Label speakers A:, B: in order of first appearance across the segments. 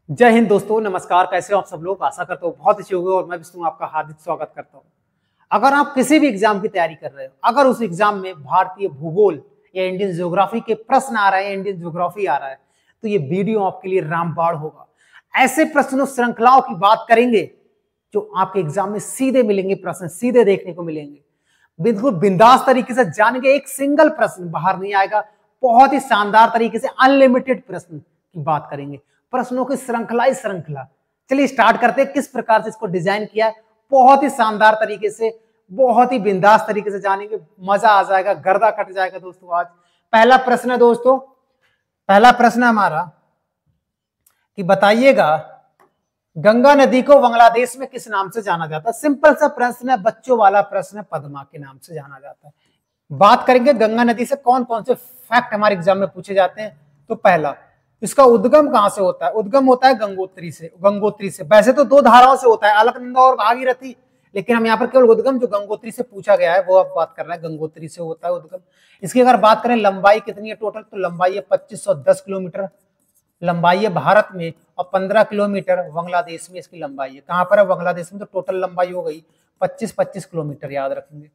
A: जय हिंद दोस्तों, नमस्कार। कैसे हो आप सब लोग? आशा करता हूँ बहुत अच्छे होंगे और मैं विष्णु आपका हार्दिक स्वागत करता हूँ। अगर आप किसी भी एग्जाम की तैयारी कर रहे हो, अगर उस एग्जाम में भारतीय भूगोल या इंडियन ज्योग्राफी के प्रश्न आ रहे हैं, इंडियन ज्योग्राफी आ रहा है, तो ये वीडियो आपके लिए रामबाण होगा। ऐसे प्रश्नों श्रृंखलाओं की बात करेंगे जो आपके एग्जाम में सीधे मिलेंगे, प्रश्न सीधे देखने को मिलेंगे। बिल्कुल बिंदास तरीके से जानेंगे, एक सिंगल प्रश्न बाहर नहीं आएगा। बहुत ही शानदार तरीके से अनलिमिटेड प्रश्न की बात करेंगे, प्रश्नों की श्रृंखला ही श्रृंखला। चलिए स्टार्ट करते हैं, किस प्रकार से इसको डिजाइन किया है। बहुत ही शानदार तरीके से, बहुत ही बिंदास तरीके से जानेंगे, मजा आ जाएगा, गर्दा कट जाएगा दोस्तों। आज पहला प्रश्न है दोस्तों, पहला प्रश्न हमारा कि बताइएगा गंगा नदी को बांग्लादेश में किस नाम से जाना जाता है। सिंपल सा प्रश्न है, बच्चों वाला प्रश्न है, पद्मा के नाम से जाना जाता है। बात करेंगे गंगा नदी से कौन कौन से फैक्ट हमारे एग्जाम में पूछे जाते हैं। तो पहला, इसका उद्गम कहां से होता है? उद्गम होता है गंगोत्री से। गंगोत्री से वैसे तो दो धाराओं से होता है, अलकनंदा और भागीरथी, लेकिन हम यहाँ पर केवल उद्गम जो गंगोत्री से पूछा गया है वो अब बात कर रहे हैं। गंगोत्री से होता है उद्गम। इसकी अगर बात करें लंबाई कितनी है टोटल, तो लंबाई है 2510 किलोमीटर लंबाई है भारत में, और 15 किलोमीटर बांग्लादेश में इसकी लंबाई है। कहां पर है? बांग्लादेश में। तो टोटल लंबाई हो गई 25 किलोमीटर, याद रखेंगे।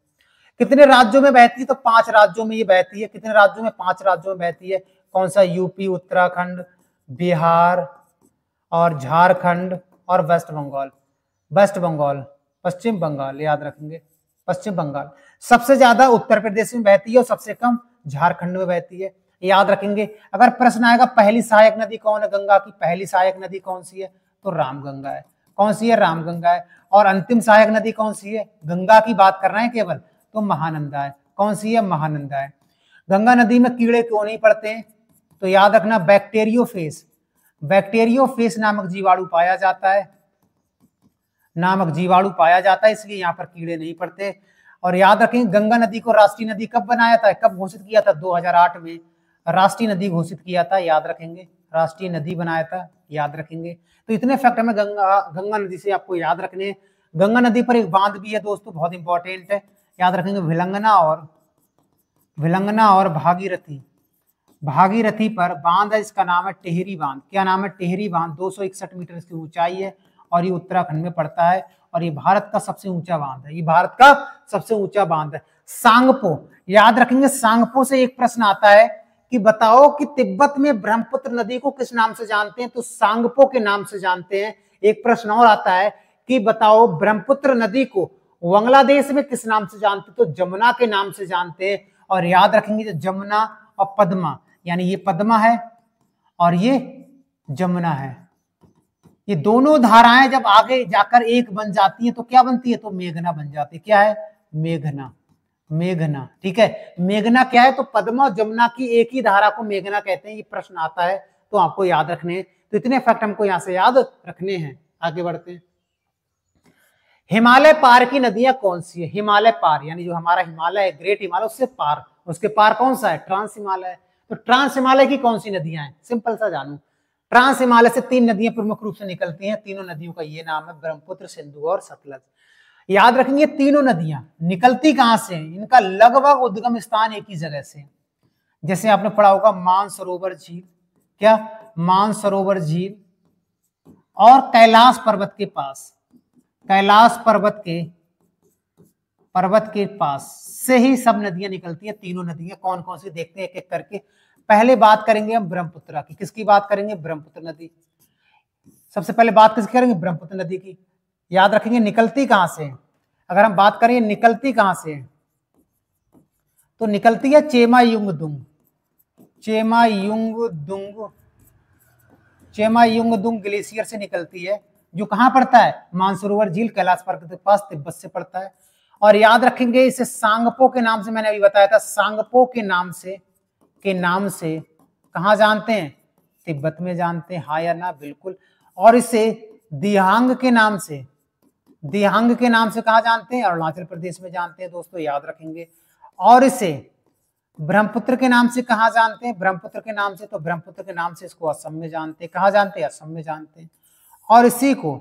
A: कितने राज्यों में बहती है? तो 5 राज्यों में ये बहती है। कितने राज्यों में? 5 राज्यों में बहती है। कौन सा? यूपी, उत्तराखंड, बिहार और झारखंड और वेस्ट बंगाल। वेस्ट बंगाल, पश्चिम बंगाल, याद रखेंगे, पश्चिम बंगाल। सबसे ज्यादा उत्तर प्रदेश में बहती है और सबसे कम झारखंड में बहती है, याद रखेंगे। अगर प्रश्न आएगा पहली सहायक नदी कौन है गंगा की, पहली सहायक नदी कौन सी है? तो रामगंगा है। कौन सी है? रामगंगा है। और अंतिम सहायक नदी कौन सी है? गंगा की बात कर रहे हैं केवल, तो महानंदा है। कौन सी है? महानंदा है। गंगा नदी में कीड़े क्यों नहीं पड़ते हैं? तो याद रखना, बैक्टीरियोफेज, बैक्टीरियोफेज नामक जीवाणु पाया जाता है, नामक जीवाणु पाया जाता है, इसलिए यहाँ पर कीड़े नहीं पड़ते। और याद रखें, गंगा नदी को राष्ट्रीय नदी कब बनाया था, कब घोषित किया था? 2008 में राष्ट्रीय नदी घोषित किया था, याद रखेंगे। राष्ट्रीय नदी बनाया था, याद रखेंगे। तो इतने फैक्ट हमें गंगा नदी से आपको याद रखने हैं। गंगा नदी पर एक बांध भी है दोस्तों, बहुत इंपॉर्टेंट है, याद रखेंगे। विलंगना और भागीरथी, भागीरथी पर बांध है, इसका नाम है टिहरी बांध। क्या नाम है? टिहरी बांध। 261 मीटर इसकी ऊंचाई है और ये उत्तराखंड में पड़ता है, और ये भारत का सबसे ऊंचा बांध है। ये भारत का सबसे ऊंचा बांध है। सांगपो, याद रखेंगे, सांगपो से एक प्रश्न आता है कि बताओ कि तिब्बत में ब्रह्मपुत्र नदी को किस नाम से जानते हैं? तो सांगपो के नाम से जानते हैं। एक प्रश्न और आता है कि बताओ ब्रह्मपुत्र नदी को बांग्लादेश में किस नाम से जानते हैं? तो जमुना के नाम से जानते हैं। और याद रखेंगे, जमुना और पद्मा, यानी ये पद्मा है और ये जमुना है। ये दोनों धाराएं जब आगे जाकर एक बन जाती हैं तो क्या बनती है? तो मेघना बन जाती है। क्या है? मेघना, मेघना, ठीक है। मेघना क्या है? तो पद्मा और जमुना की एक ही धारा को मेघना कहते हैं। ये प्रश्न आता है तो आपको याद रखने हैं। तो इतने फैक्ट हमको यहां से याद रखने हैं। आगे बढ़ते हैं। हिमालय पार की नदियां कौन सी है? हिमालय पार यानी जो हमारा हिमालय है, ग्रेट हिमालय, उससे पार, उसके पार कौन सा है? ट्रांस हिमालय है। तो ट्रांस हिमालय की कौन सी नदियां हैं? सिंपल सा जानू, ट्रांस हिमालय से 3 नदियां प्रमुख रूप से निकलती हैं। तीनों नदियों का ये नाम है, ब्रह्मपुत्र, सिंधु और सतलज। याद रखेंगे, तीनों नदियां निकलती कहां से हैं? इनका लगभग उद्गम स्थान एक ही जगह से है। जैसे आपने पढ़ा होगा मानसरोवर झील, क्या? मानसरोवर झील और कैलाश पर्वत के पास, कैलाश पर्वत के पास से ही सब नदियां निकलती हैं। तीनों नदियां कौन कौन सी देखते हैं एक एक करके। पहले बात करेंगे हम ब्रह्मपुत्र की। किसकी बात करेंगे? ब्रह्मपुत्र नदी। सबसे पहले बात किसकी करेंगे? ब्रह्मपुत्र नदी की। याद रखेंगे, निकलती कहां से है? अगर हम बात करें निकलती कहां से है, तो निकलती है चेमायुंगदुंग, चेमायुंगदुंग, चेमायुंगदुंग ग्लेशियर से निकलती है, जो कहां पड़ता है? मानसरोवर झील, कैलाश पर्वत के पास, तिब्बत से पड़ता है। और याद रखेंगे, इसे सांगपो के नाम से मैंने अभी बताया था, सांगपो के नाम से कहां जानते हैं? तिब्बत में जानते हैं, हाँ या ना? बिल्कुल। और इसे दिहांग के नाम से, दिहांग के नाम से कहां जानते हैं? अरुणाचल प्रदेश में जानते हैं दोस्तों, याद रखेंगे। और इसे ब्रह्मपुत्र के नाम से कहां जानते हैं? ब्रह्मपुत्र के नाम से, तो ब्रह्मपुत्र के नाम से इसको असम में जानते हैं। कहां जानते हैं? असम में जानते हैं। और इसी को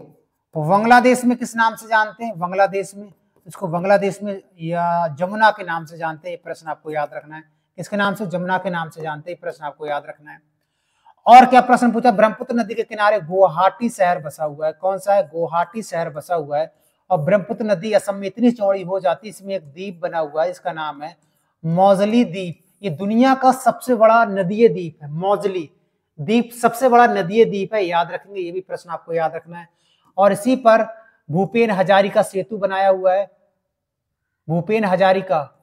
A: बांग्लादेश में किस नाम से जानते हैं? बांग्लादेश में, इसको बांग्लादेश में या जमुना के नाम से जानते हैं। ये प्रश्न आपको याद रखना है। किसके नाम से? जमुना के नाम से जानते हैं। प्रश्न आपको याद रखना है। और क्या प्रश्न पूछा, ब्रह्मपुत्र नदी के किनारे गुवाहाटी शहर बसा हुआ है। कौन सा है? गुवाहाटी शहर बसा हुआ है। और ब्रह्मपुत्र नदी असम में इतनी चौड़ी हो जाती है, इसमें एक द्वीप बना हुआ है, इसका नाम है मौजली द्वीप। ये दुनिया का सबसे बड़ा नदीय द्वीप है। मौजली द्वीप सबसे बड़ा नदीय द्वीप है, याद रखेंगे, ये भी प्रश्न आपको याद रखना है। और इसी पर भूपेन हजारिका सेतु बनाया हुआ है। भूपेन हजारिका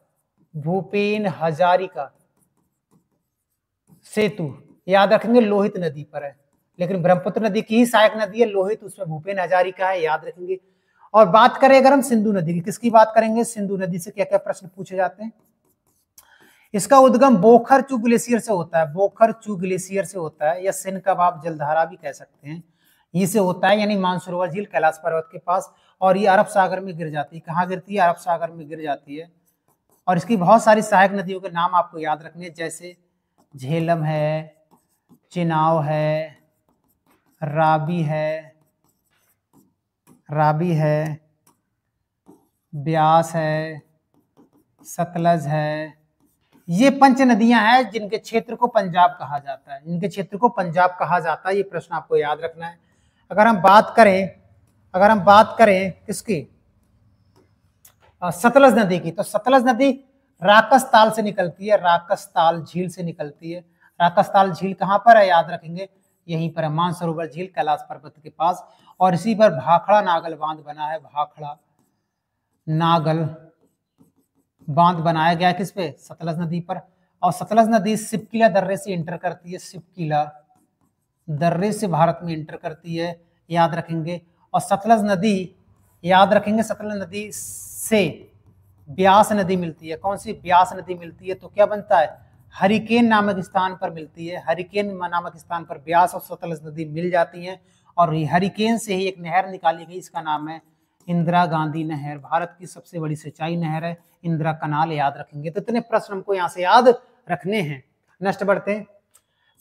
A: सेतु याद रखेंगे, लोहित नदी पर है, लेकिन ब्रह्मपुत्र नदी की ही सहायक नदी है लोहित, उसमें भूपेन हजारिका है, याद रखेंगे। और बात करें अगर हम सिंधु नदी की, किसकी बात करेंगे? सिंधु नदी से क्या क्या प्रश्न पूछे जाते हैं? इसका उद्गम बोखरचू ग्लेशियर से होता है। बोखरचू ग्लेशियर से होता है, या सिंध कबाब जलधारा भी कह सकते हैं, इसे होता है, यानी मानसरोवर झील कैलाश पर्वत के पास। और ये अरब सागर में गिर जाती है। कहाँ गिरती है? अरब सागर में गिर जाती है। और इसकी बहुत सारी सहायक नदियों के नाम आपको याद रखने हैं, जैसे झेलम है, चिनाव है, राबी है, ब्यास है, सतलज है। ये पंच नदियां हैं जिनके क्षेत्र को पंजाब कहा जाता है। इनके क्षेत्र को पंजाब कहा जाता है, ये प्रश्न आपको याद रखना है। अगर हम बात करें किसकी? सतलज नदी की, तो सतलज नदी राकसताल से निकलती है, राकसताल झील से निकलती है। राकसताल झील कहाँ पर है? याद रखेंगे, यहीं पर है, मानसरोवर झील कैलाश पर्वत के पास। और इसी पर भाखड़ा नागल बांध बना है। भाखड़ा नागल बांध बनाया गया किस पे? सतलज नदी पर। और सतलज नदी सिपकिला दर्रे से इंटर करती है, सिपकिला दर्रे से भारत में इंटर करती है, याद रखेंगे। और सतलज नदी, याद रखेंगे, सतलज नदी से ब्यास नदी मिलती है। कौन सी? ब्यास नदी मिलती है। तो क्या बनता है? हरिकेन नामक स्थान पर मिलती है। हरिकेन नामक स्थान पर ब्यास और सतलज नदी मिल जाती हैं। और हरिकेन से ही एक नहर निकाली गई, इसका नाम है इंदिरा गांधी नहर। भारत की सबसे बड़ी सिंचाई नहर है इंदिरा कनाल, याद रखेंगे। तो इतने प्रश्न हमको यहाँ से याद रखने हैं। नेक्स्ट बढ़ते हैं।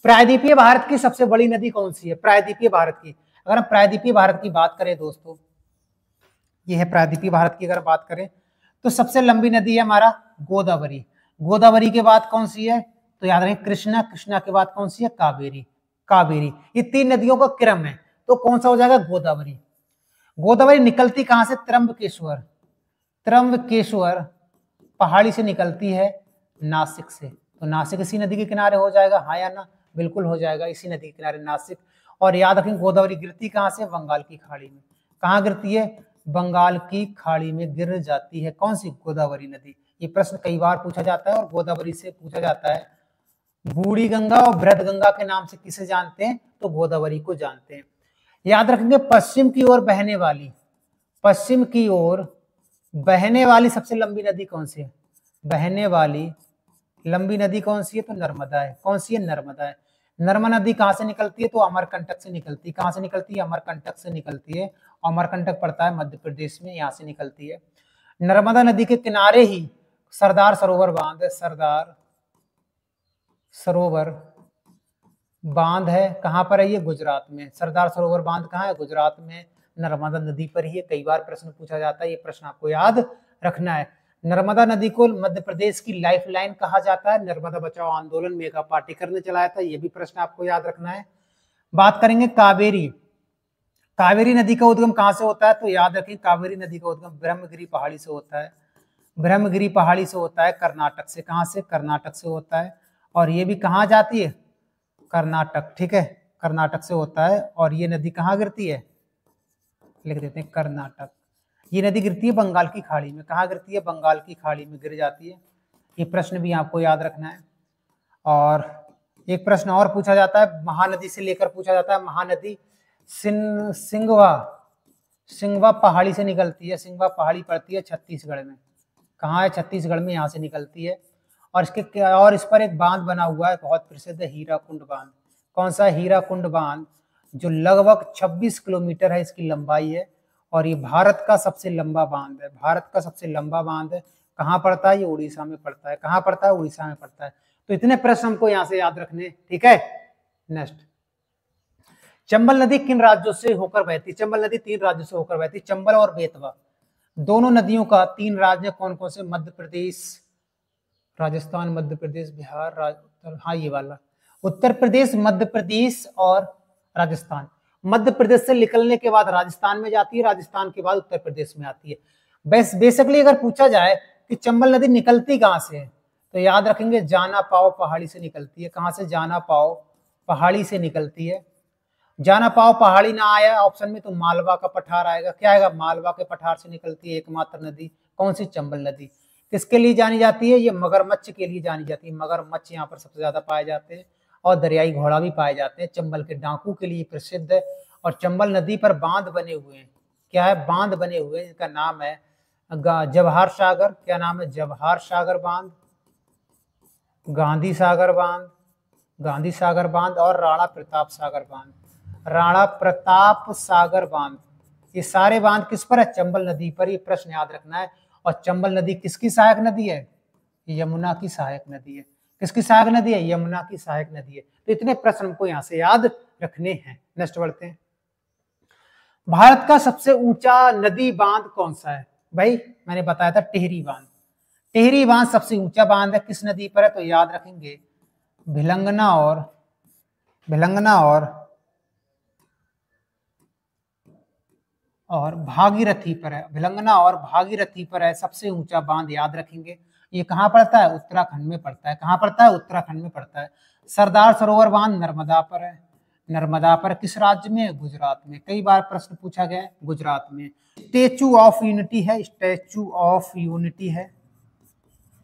A: प्रायद्वीपीय भारत की सबसे बड़ी नदी कौन सी है? प्रायद्वीपीय भारत की, अगर हम प्रायद्वीपीय भारत की बात करें दोस्तों, ये है प्रायद्वीपीय भारत की अगर बात करें, तो सबसे लंबी नदी है हमारा गोदावरी। गोदावरी के बाद कौन सी है? तो याद रखें कृष्णा। कृष्णा के बाद कौन सी है? कावेरी। कावेरी। ये तीन नदियों का क्रम है, तो कौन सा हो जाएगा? गोदावरी। गोदावरी निकलती कहां से? त्र्यंबकेश्वर। त्र्यंबकेश्वर पहाड़ी से निकलती है, नासिक से। तो नासिक इसी नदी के किनारे हो जाएगा, हाँ या ना? बिल्कुल हो जाएगा, इसी नदी के किनारे नासिक। और याद रखें गोदावरी गिरती कहां से? बंगाल की खाड़ी में। कहाँ गिरती है? बंगाल की खाड़ी में गिर जाती है। कौन सी? गोदावरी नदी। ये प्रश्न कई बार पूछा जाता है, और गोदावरी से पूछा जाता है। बूढ़ी गंगा और बृहद गंगा के नाम से किसे जानते हैं? तो गोदावरी को जानते हैं। याद रखेंगे पश्चिम की ओर बहने वाली सबसे लंबी नदी कौन सी है? बहने वाली लंबी नदी कौन सी है? तो नर्मदा है। कौन सी है? नर्मदा है। नर्मदा नदी कहां से निकलती है? तो अमरकंटक से निकलती है। कहां से निकलती है? अमरकंटक से निकलती है। अमरकंटक पड़ता है मध्य प्रदेश में, यहाँ से निकलती है। नर्मदा नदी के किनारे ही सरदार सरोवर बांध है। सरदार सरोवर बांध है, कहां पर है? ये गुजरात में। सरदार सरोवर बांध कहां है? गुजरात में, नर्मदा नदी पर ही है। कई बार प्रश्न पूछा जाता है, ये प्रश्न आपको याद रखना है। नर्मदा नदी को मध्य प्रदेश की लाइफलाइन कहा जाता है। नर्मदा बचाओ आंदोलन मेघा पाटेकर ने चलाया था, ये भी प्रश्न आपको याद रखना है। बात करेंगे कावेरी। कावेरी नदी का उद्गम कहां से होता है? तो याद रखें कावेरी नदी का उद्गम ब्रह्मगिरी पहाड़ी से होता है। ब्रह्मगिरी पहाड़ी से होता है, कर्नाटक से। कहां से? कर्नाटक से होता है। और ये भी कहां जाती है? कर्नाटक, ठीक है, कर्नाटक से होता है। और ये नदी कहाँ गिरती है? लिख देते हैं कर्नाटक। ये नदी गिरती है बंगाल की खाड़ी में। कहाँ गिरती है? बंगाल की खाड़ी में गिर जाती है। ये प्रश्न भी आपको याद रखना है। और एक प्रश्न और पूछा जाता है, महानदी से लेकर पूछा जाता है। महानदी सिंगवा पहाड़ी से निकलती है। सिंगवा पहाड़ी पड़ती है छत्तीसगढ़ में। कहाँ है? छत्तीसगढ़ में, यहाँ से निकलती है। और इस पर एक बांध बना हुआ है, बहुत प्रसिद्ध, हीराकुंड बांध। कौन सा? हीराकुंड बांध, जो लगभग 26 किलोमीटर है इसकी लंबाई है। और ये भारत का सबसे लंबा बांध है। भारत का सबसे लंबा बांध है। कहाँ पड़ता है? ये उड़ीसा में पड़ता है। कहाँ पड़ता है? उड़ीसा में पड़ता है। तो इतने प्रश्न हमको यहाँ से याद रखने, ठीक है। नेक्स्ट, चंबल नदी किन राज्यों से होकर बहती? चंबल नदी 3 राज्यों से होकर बहती। चंबल और बेतवा दोनों नदियों का 3 राज्य कौन कौन से? मध्य प्रदेश, राजस्थान, मध्य प्रदेश, बिहार, हाँ ये वाला। उत्तर प्रदेश, मध्य प्रदेश और राजस्थान। मध्य प्रदेश से निकलने के बाद राजस्थान में जाती है, राजस्थान के बाद उत्तर प्रदेश में आती है। बेसिकली अगर पूछा जाए कि चंबल नदी निकलती कहाँ से है, तो याद रखेंगे जाना पाओ पहाड़ी से निकलती है। कहाँ से? जाना पाओ पहाड़ी से निकलती है। जाना पाओ पहाड़ी ना आया ऑप्शन में तो मालवा का पठार आएगा। क्या आएगा? मालवा के पठार से निकलती है एकमात्र नदी। कौन सी? चंबल नदी। किसके लिए जानी जाती है? ये मगरमच्छ के लिए जानी जाती है। मगरमच्छ यहाँ पर सबसे ज्यादा पाए जाते हैं और दरियाई घोड़ा भी पाए जाते हैं। चंबल के डाकू के लिए प्रसिद्ध है और चंबल नदी पर बांध बने हुए हैं। क्या है? बांध बने हुए हैं। इनका नाम है जवाहर सागर। क्या नाम है? जवाहर सागर बांध, गांधी सागर बांध, गांधी सागर बांध और राणा प्रताप सागर बांध, राणा प्रताप सागर बांध। ये सारे बांध किस पर है? चंबल नदी पर। ये प्रश्न याद रखना है। और चंबल नदी किसकी सहायक नदी है? यमुना की सहायक नदी है। किसकी सहायक नदी है? यमुना की सहायक नदी है। तो इतने प्रश्न हमको यहाँ से याद रखने हैं। नेक्स्ट बढ़ते हैं। भारत का सबसे ऊंचा नदी बांध कौन सा है? भाई मैंने बताया था टिहरी बांध। टिहरी बांध सबसे ऊंचा बांध है। किस नदी पर है? तो याद रखेंगे भिलंगना और भागीरथी पर है। भिलंगना और भागीरथी पर है सबसे ऊंचा बांध। याद रखेंगे। ये कहाँ पड़ता है? उत्तराखंड में पड़ता है। कहाँ पड़ता है? उत्तराखंड में पड़ता है। सरदार सरोवर बांध नर्मदा पर है। नर्मदा पर। किस राज्य में? गुजरात में। कई बार प्रश्न पूछा गया है, गुजरात में। स्टैचू ऑफ यूनिटी है। स्टैचू ऑफ यूनिटी है,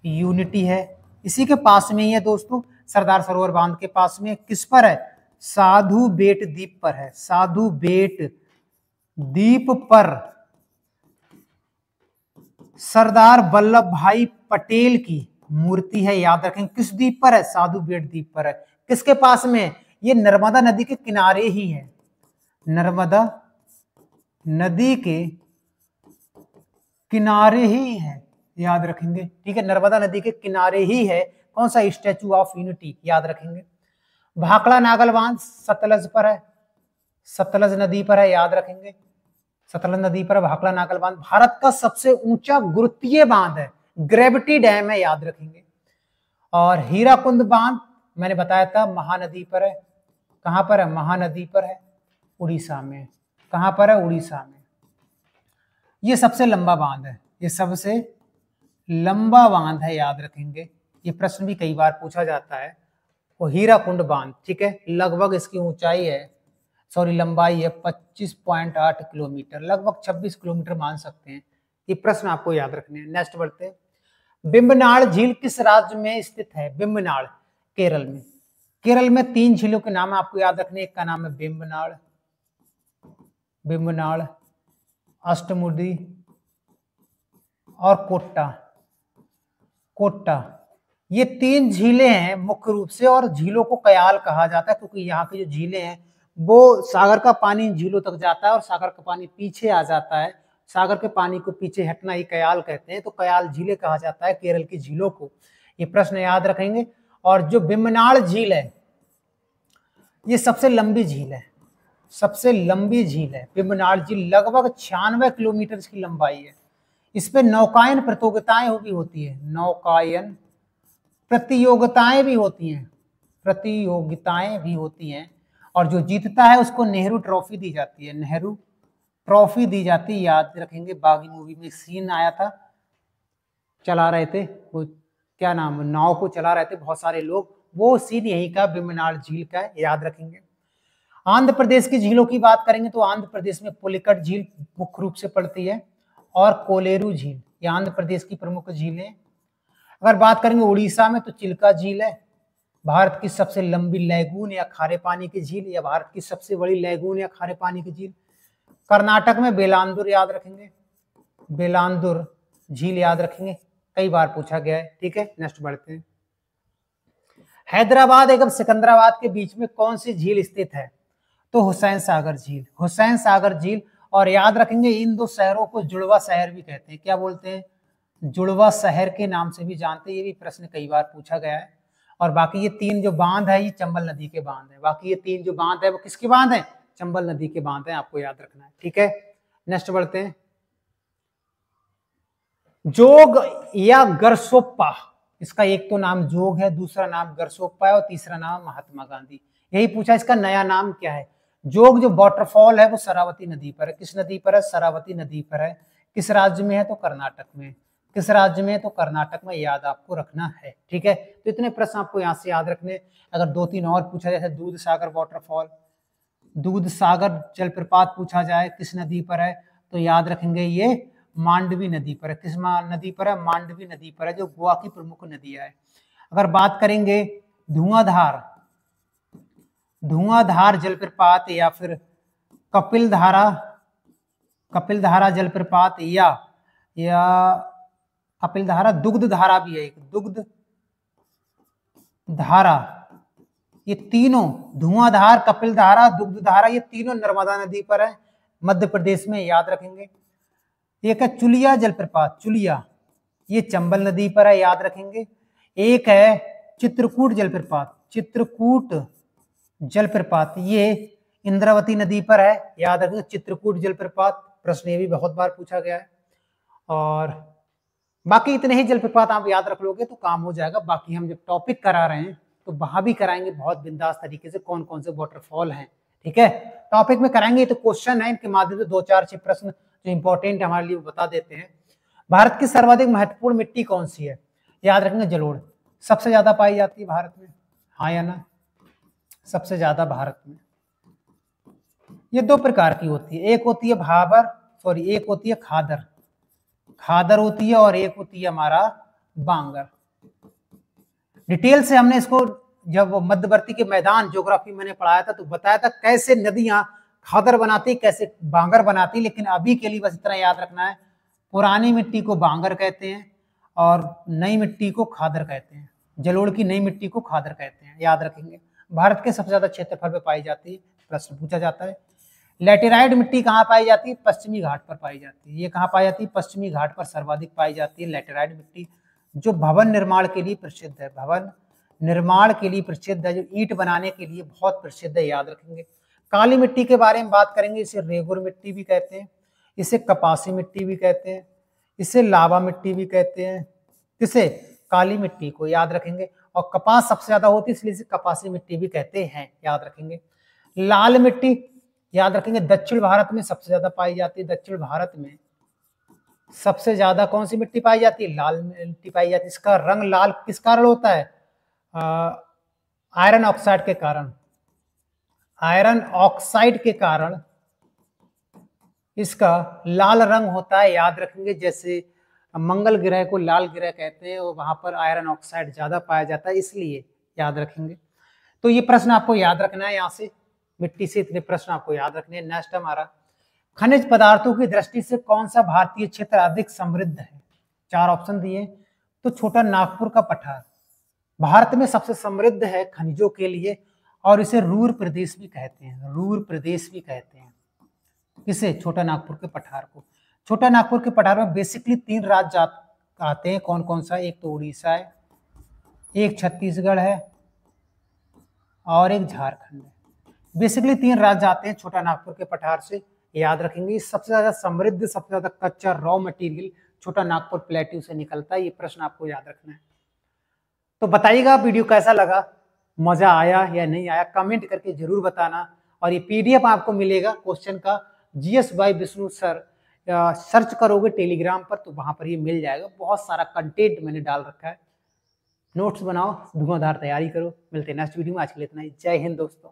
A: यूनिटी है। इसी के पास में ही है दोस्तों, सरदार सरोवर बांध के पास में। किस पर है? साधु बेट द्वीप पर है। साधु बेट द्वीप पर सरदार वल्लभ भाई पटेल की मूर्ति है। याद रखें किस द्वीप पर है? साधु बेट द्वीप पर है। किसके पास में? ये नर्मदा नदी के किनारे ही है। नर्मदा नदी के किनारे ही है। याद रखेंगे। ठीक है, नर्मदा नदी के किनारे ही है। कौन सा? Statue of unity. याद रखेंगे। भाखड़ा नागल बांध सतलज पर है। सतलज नदी पर है। याद रखेंगे। सतलज नदी पर भाखड़ा नागल बांध भारत का सबसे ऊंचा गुरुत्वीय बांध है। ग्रेविटी डैम है। याद रखेंगे। और हीराकुंड बांध मैंने बताया था महानदी पर है। कहां पर है? महानदी पर है, उड़ीसा में। कहां पर है? उड़ीसा में। ये सबसे लंबा बांध है। ये सबसे लंबा बांध है। याद रखेंगे। ये प्रश्न भी कई बार पूछा जाता है। वो हीराकुंड बांध। ठीक है, लगभग इसकी ऊंचाई है, लंबाई है 25.8 किलोमीटर, लगभग 26 किलोमीटर मान सकते हैं। ये प्रश्न आपको याद रखने हैं। नेक्स्ट बढ़ते हैं। बिम्बनाड़ झील किस राज्य में स्थित है? बिम्बनाड़ केरल में। केरल में 3 झीलों के नाम आपको याद रखने। एक का नाम है बिम्बनाड़, अष्टमुडी और कोट्टा। ये 3 झीलें हैं मुख्य रूप से, और झीलों को कयाल कहा जाता है क्योंकि यहाँ की जो झीलें हैं वो सागर का पानी झीलों तक जाता है और सागर का पानी पीछे आ जाता है। सागर के पानी को पीछे हटना ही कयाल कहते हैं, तो कयाल झीलें कहा जाता है केरल की झीलों को। ये प्रश्न याद रखेंगे। और जो बिम्बनाड़ झील है ये सबसे लंबी झील है। सबसे लंबी झील है बिम्बनाड़ झील, लगभग 96 किलोमीटर की लंबाई है। इस पे नौकायन प्रतियोगिताएं भी होती है। नौकायन प्रतियोगिताएं भी होती हैं और जो जीतता है उसको नेहरू ट्रॉफी दी जाती है। नेहरू ट्रॉफी दी जाती है। याद रखेंगे। बागी मूवी में सीन आया था, चला रहे थे वो, क्या नाम, नाव को चला रहे थे बहुत सारे लोग, वो सीन यही का बिम्बनाड़ झील का है। याद रखेंगे। आंध्र प्रदेश की झीलों की बात करेंगे तो आंध्र प्रदेश में पुलिकट झील मुख्य रूप से पड़ती है और कोलेरू झील, ये आंध्र प्रदेश की प्रमुख झीलें। अगर बात करेंगे उड़ीसा में तो चिल्का झील है, भारत की सबसे लंबी लैगून या खारे पानी की झील, या भारत की सबसे बड़ी लैगून या खारे पानी की झील। कर्नाटक में बेलांदुर, याद रखेंगे, बेलांदुर झील याद रखेंगे, कई बार पूछा गया है। ठीक है, नेक्स्ट बढ़ते हैं। हैदराबाद एवं सिकंदराबाद के बीच में कौन सी झील स्थित है? तो हुसैन सागर झील, हुसैन सागर झील। और याद रखेंगे इन दो शहरों को जुड़वा शहर भी कहते हैं। क्या बोलते हैं? जुड़वा शहर के नाम से भी जानते हैं। ये भी प्रश्न कई बार पूछा गया है। और बाकी ये 3 जो बांध है ये चंबल नदी के बांध है। बाकी ये 3 जो बांध है वो किसके बांध है? चंबल नदी के बांध है, आपको याद रखना है। ठीक है, नेक्स्ट बढ़ते हैं। जोग या गरसोप्पा, इसका एक तो नाम जोग है, दूसरा नाम गरसोप्पा है और तीसरा नाम महात्मा गांधी। यही पूछा इसका नया नाम क्या है। जोग जो वाटरफॉल है वो शरावती नदी पर है। किस नदी पर है? शरावती नदी पर है। किस राज्य में है? तो कर्नाटक में। किस राज्य में? तो कर्नाटक में, याद आपको रखना है। ठीक है, तो इतने प्रश्न आपको यहाँ से याद रखने। अगर 2-3 और पूछा जाए, दूध सागर वाटरफॉल, दूध सागर जलप्रपात पूछा जाए किस नदी पर है, तो याद रखेंगे ये मांडवी नदी पर है। किस नदी पर है? मांडवी नदी पर है, जो गोवा की प्रमुख नदी है। अगर बात करेंगे धुआंधार, धुआंधार जलप्रपात या फिर कपिल धारा जलप्रपात या कपिल धारा, दुग्ध धारा भी है एक, दुग्ध धारा, ये तीनों, धुआंधार, कपिल धारा, दुग्ध धारा, ये तीनों नर्मदा नदी पर है, मध्य प्रदेश में, याद रखेंगे। एक है चुलिया जलप्रपात, चुलिया, ये चंबल नदी पर है, याद रखेंगे। एक है चित्रकूट जलप्रपात, चित्रकूट जलप्रपात, ये इंद्रावती नदी पर है, याद रखेंगे चित्रकूट जलप्रपात। प्रश्न ये भी बहुत बार पूछा गया है। और बाकी इतने ही जलप्रपात आप याद रख लोगे तो काम हो जाएगा। बाकी हम जब टॉपिक करा रहे हैं तो वहां भी कराएंगे बहुत बिंदास तरीके से कौन कौन से वाटरफॉल हैं। ठीक है, टॉपिक में कराएंगे। तो क्वेश्चन है, इनके माध्यम से 2-4-6 प्रश्न जो इंपॉर्टेंट है हमारे लिए बता देते हैं। भारत की सर्वाधिक महत्वपूर्ण मिट्टी कौन सी है? याद रखेंगे जलोढ़। सबसे ज्यादा पाई जाती है भारत में, हाँ या ना? सबसे ज्यादा भारत में। ये 2 प्रकार की होती है, एक होती है भाबर, सॉरी एक होती है खादर, खादर होती है, और एक होती है हमारा बांगर। डिटेल से हमने इसको जब मध्यवर्ती के मैदान ज्योग्राफी मैंने पढ़ाया था तो बताया था कैसे नदियां खादर बनाती, कैसे बांगर बनाती। लेकिन अभी के लिए बस इतना याद रखना है, पुरानी मिट्टी को बांगर कहते हैं और नई मिट्टी को खादर कहते हैं। जलोढ़ की नई मिट्टी को खादर कहते हैं, याद रखेंगे। भारत के सबसे ज्यादा क्षेत्रफल पे पाई जाती है, प्रश्न पूछा जाता है। लैटेराइट मिट्टी कहाँ पाई जाती है? पश्चिमी घाट पर पाई जाती है। ये कहाँ पाई जाती है? पश्चिमी घाट पर सर्वाधिक पाई जाती है लैटेराइट मिट्टी, जो भवन निर्माण के लिए प्रसिद्ध है, भवन निर्माण के लिए प्रसिद्ध है, जो ईंट बनाने के लिए बहुत प्रसिद्ध है, याद रखेंगे। काली मिट्टी के बारे में बात करेंगे, इसे रेगुर मिट्टी भी कहते हैं, इसे कपासी मिट्टी भी कहते हैं, इसे लावा मिट्टी भी कहते हैं। किसे? काली मिट्टी को, याद रखेंगे। और कपास सबसे ज्यादा होती है इसलिए इसे कपासी मिट्टी भी कहते हैं, याद रखेंगे। लाल मिट्टी, याद रखेंगे, दक्षिण भारत में सबसे ज्यादा पाई जाती है। दक्षिण भारत में सबसे ज्यादा कौन सी मिट्टी पाई जाती है? लाल मिट्टी पाई जाती है। इसका रंग लाल किस कारण होता है? आयरन ऑक्साइड के कारण, आयरन ऑक्साइड के कारण इसका लाल रंग होता है, याद रखेंगे। जैसे मंगल ग्रह को लाल ग्रह कहते हैं और वहां पर आयरन ऑक्साइड ज्यादा पाया जाता है, इसलिए, याद रखेंगे। तो ये प्रश्न आपको याद रखना है, यहाँ से मिट्टी से इतने प्रश्न आपको याद रखने हैं। नेक्स्ट हमारा, खनिज पदार्थों की दृष्टि से कौन सा भारतीय क्षेत्र अधिक समृद्ध है? 4 ऑप्शन दिए। तो छोटा नागपुर का पठार भारत में सबसे समृद्ध है खनिजों के लिए, और इसे रूर प्रदेश भी कहते हैं, रूर प्रदेश भी कहते हैं। किसे? छोटा नागपुर के पठार को। छोटा नागपुर के पठार में बेसिकली 3 राज्य आते हैं, कौन कौन सा? एक तो उड़ीसा है, एक छत्तीसगढ़ है और एक झारखंड है। बेसिकली 3 राज्य आते हैं छोटा नागपुर के पठार से, याद रखेंगे। सबसे ज्यादा समृद्ध, सबसे ज्यादा कच्चा रॉ मटेरियल छोटा नागपुर प्लेट्यू से निकलता है, ये प्रश्न आपको याद रखना है। तो बताइएगा वीडियो कैसा लगा, मजा आया या नहीं आया, कमेंट करके जरूर बताना। और ये पीडीएफ आपको मिलेगा क्वेश्चन का, GS by Vishnu sir, search करोगे टेलीग्राम पर तो वहां पर ये मिल जाएगा। बहुत सारा कंटेंट मैंने डाल रखा है, नोट्स बनाओ, धुआंधार तैयारी करो। मिलते हैं नेक्स्ट वीडियो में, आज के लिए इतना ही। जय हिंद दोस्तों।